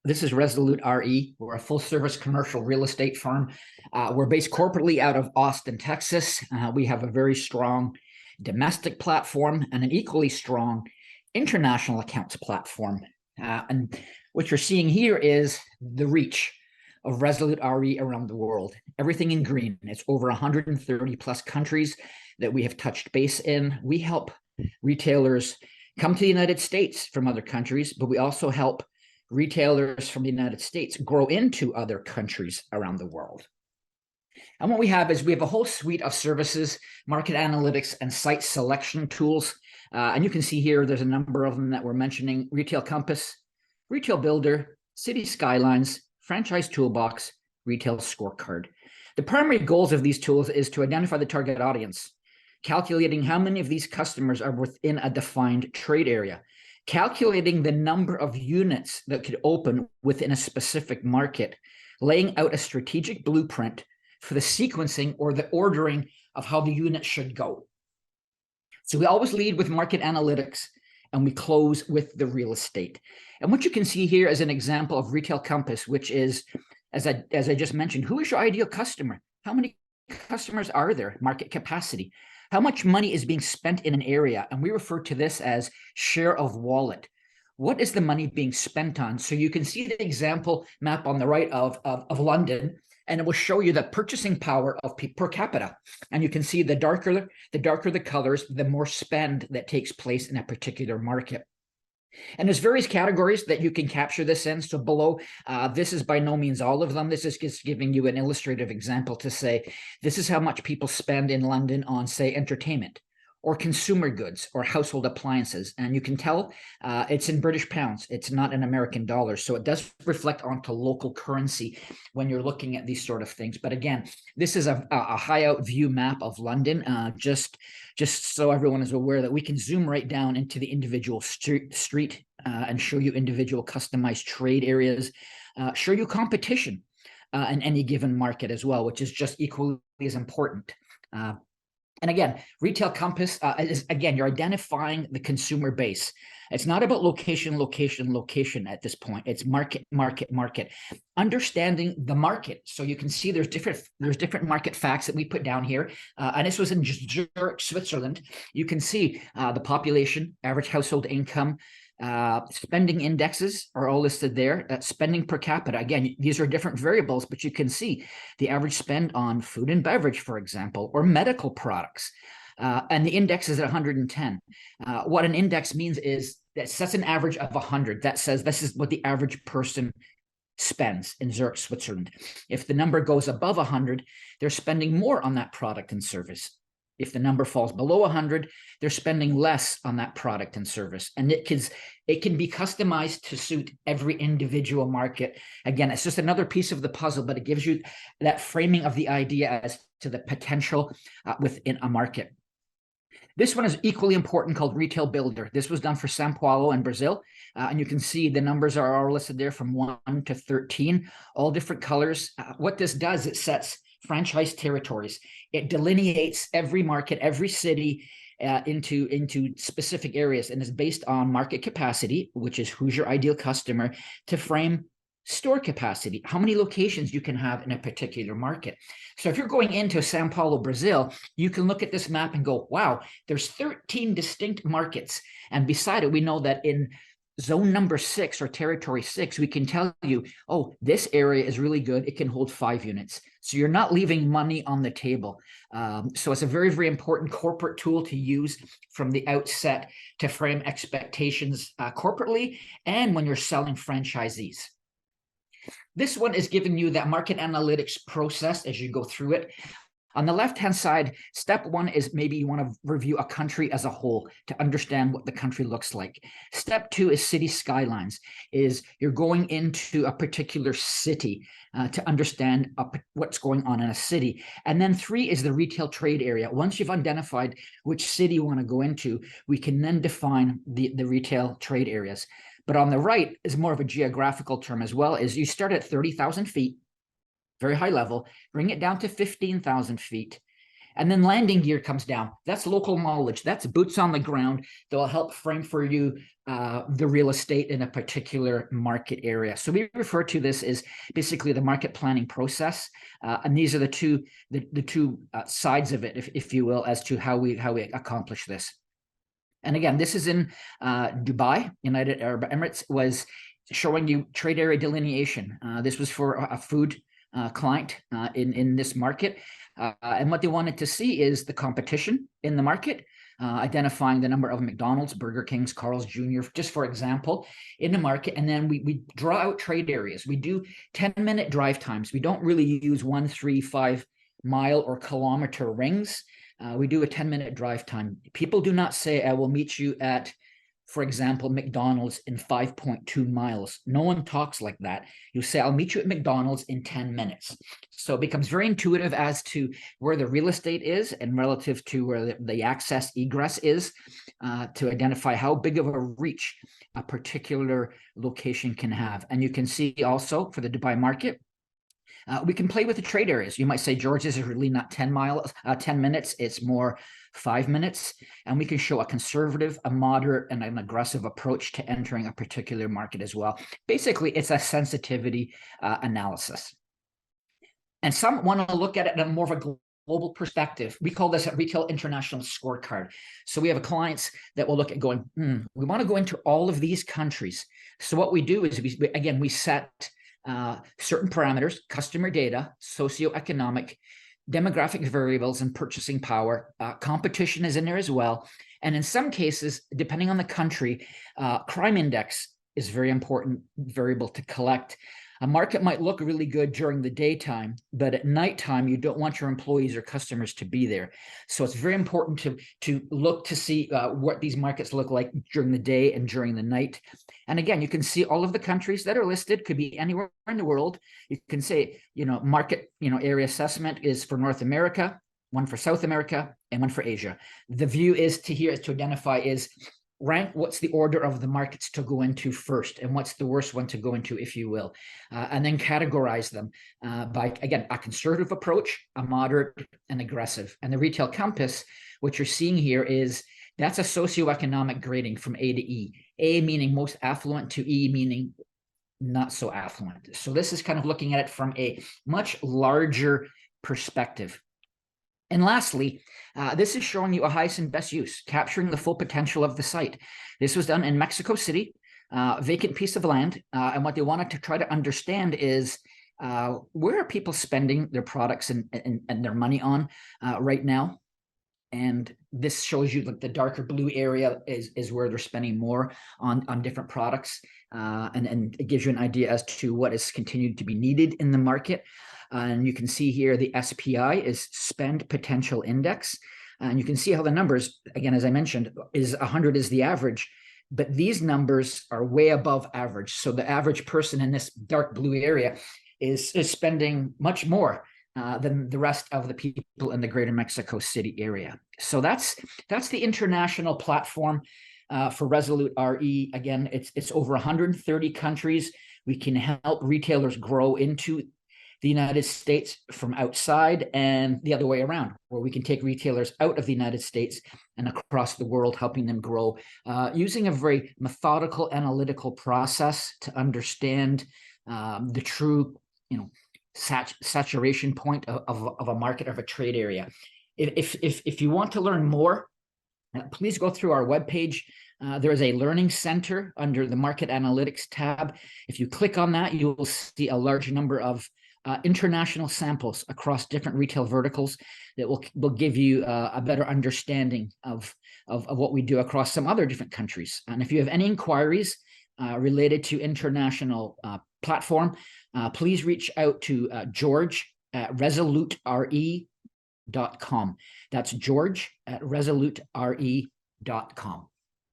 This is RESOLUT RE. We're a full-service commercial real estate firm. We're based corporately out of Austin, Texas. We have a very strong domestic platform and an equally strong international accounts platform. And what you're seeing here is the reach of RESOLUT RE around the world. Everything in green. It's over 130 plus countries that we have touched base in. We help retailers come to the United States from other countries, but we also help retailers from the United States grow into other countries around the world. And what we have is we have a whole suite of services, market analytics, and site selection tools. And you can see here, there's a number of them that we're mentioning: Retail Compass, Retail Builder, City Skylines, Franchise Toolbox, Retail Scorecard. The primary goals of these tools is to identify the target audience, calculating how many of these customers are within a defined trade area, calculating the number of units that could open within a specific market, laying out a strategic blueprint for the sequencing or the ordering of how the units should go. So we always lead with market analytics and we close with the real estate. And what you can see here is an example of Retail Compass, which is, as I just mentioned, who is your ideal customer? How many customers are there? Market capacity. How much money is being spent in an area? And we refer to this as share of wallet. What is the money being spent on? So you can see the example map on the right of London, and it will show you the purchasing power of per capita. And you can see the darker the colors, the more spend that takes place in a particular market. And there's various categories that you can capture this in. So below, this is by no means all of them. This is just giving you an illustrative example to say, this is how much people spend in London on, say, entertainment or consumer goods or household appliances. And you can tell it's in British pounds. It's not in American dollars. So it does reflect onto local currency when you're looking at these sort of things. But again, this is a high out view map of London, just so everyone is aware that we can zoom right down into the individual street and show you individual customized trade areas, show you competition in any given market as well, which is just equally as important. And again, Retail Compass is, again, you're identifying the consumer base. It's not about location at this point. It's market. Understanding the market. So you can see there's different market facts that we put down here. And this was in Zurich, Switzerland. You can see the population, average household income, spending indexes are all listed there. Spending per capita, again, these are different variables, but you can see the average spend on food and beverage, for example, or medical products. And the index is at 110. What an index means is that sets an average of 100. That says this is what the average person spends in Zurich, Switzerland. If the number goes above 100, they're spending more on that product and service. If the number falls below 100, they're spending less on that product and service. And it can be customized to suit every individual market. Again, it's just another piece of the puzzle, but it gives you that framing of the idea as to the potential within a market. This one is equally important, called Retail Builder. This was done for São Paulo in Brazil. And you can see the numbers are all listed there from 1 to 13, all different colors. What this does, it sets franchise territories. It delineates every market, every city into specific areas, and is based on market capacity, which is who's your ideal customer, to frame store capacity, how many locations you can have in a particular market. So if you're going into Sao Paulo, Brazil, you can look at this map and go, wow, there's 13 distinct markets. And beside it, we know that in zone number 6 or territory 6, we can tell you, oh, this area is really good. It can hold 5 units. So you're not leaving money on the table. So it's a very, very important corporate tool to use from the outset to frame expectations corporately and when you're selling franchisees. This one is giving you that market analytics process as you go through it. On the left-hand side, step 1 is maybe you want to review a country as a whole to understand what the country looks like. Step 2 is city skylines, is you're going into a particular city to understand what's going on in a city. And then 3 is the retail trade area. Once you've identified which city you want to go into, we can then define the retail trade areas. But on the right is more of a geographical term as well, is you start at 30,000 feet, very high level, bring it down to 15,000 feet, And then landing gear comes down. That's local knowledge. That's boots on the ground that will help frame for you the real estate in a particular market area. So we refer to this as basically the market planning process. And these are the two sides of it, if you will, as to how we accomplish this. And again, this is in Dubai, United Arab Emirates, was showing you trade area delineation. This was for a food client in this market. And what they wanted to see is the competition in the market, identifying the number of McDonald's, Burger Kings, Carl's Jr., just for example, in the market. And then we draw out trade areas. We do 10-minute drive times. We don't really use 1, 3, 5 mile or kilometer rings. We do a 10-minute drive time. People do not say, I will meet you at, for example, McDonald's in 5.2 miles. No one talks like that. You say, I'll meet you at McDonald's in 10 minutes. So it becomes very intuitive as to where the real estate is and relative to where the access egress is to identify how big of a reach a particular location can have. And you can see also for the Dubai market, we can play with the trade areas. You might say, George, this is really not 10 minutes. It's more 5 minutes. And we can show a conservative, a moderate, and an aggressive approach to entering a particular market as well. Basically, it's a sensitivity analysis. And some want to look at it in more of a global perspective. We call this a retail international scorecard. So we have clients that will look at going, we want to go into all of these countries. So what we do is, we set certain parameters, customer data, socioeconomic, demographic variables, and purchasing power. Competition is in there as well. And in some cases, depending on the country, crime index is a very important variable to collect. A market might look really good during the daytime, but at nighttime, you don't want your employees or customers to be there. So it's very important to look to see what these markets look like during the day and during the night. And again, you can see all of the countries that are listed, could be anywhere in the world. You can say, market, area assessment is for North America, one for South America, and one for Asia. The view is to identify is rank what's the order of the markets to go into first and what's the worst one to go into, if you will, and then categorize them by, again, a conservative approach, a moderate, and aggressive. And the retail compass, what you're seeing here is that's a socioeconomic grading from A to E. A meaning most affluent to E meaning not so affluent. So this is kind of looking at it from a much larger perspective. And lastly, this is showing you a highest and best use, capturing the full potential of the site. This was done in Mexico City, vacant piece of land. And what they wanted to try to understand is where are people spending their products and their money on right now? And this shows you like the darker blue area is where they're spending more on different products. And it gives you an idea as to what is continued to be needed in the market. And you can see here the SPI is Spend Potential Index. And you can see how the numbers, again, as I mentioned, is 100 is the average, but these numbers are way above average. So the average person in this dark blue area is spending much more than the rest of the people in the greater Mexico City area. So that's the international platform for Resolute RE. Again, it's over 130 countries. We can help retailers grow into the United States from outside and the other way around, where we can take retailers out of the United States and across the world, helping them grow using a very methodical, analytical process to understand the true, saturation point of a market, of a trade area. If you want to learn more, please go through our webpage. There is a learning center under the market analytics tab. If you click on that, you will see a large number of international samples across different retail verticals that will give you a better understanding of what we do across some other different countries. And if you have any inquiries related to international platform, please reach out to George at ResoluteRE.com. That's George at ResoluteRE.com.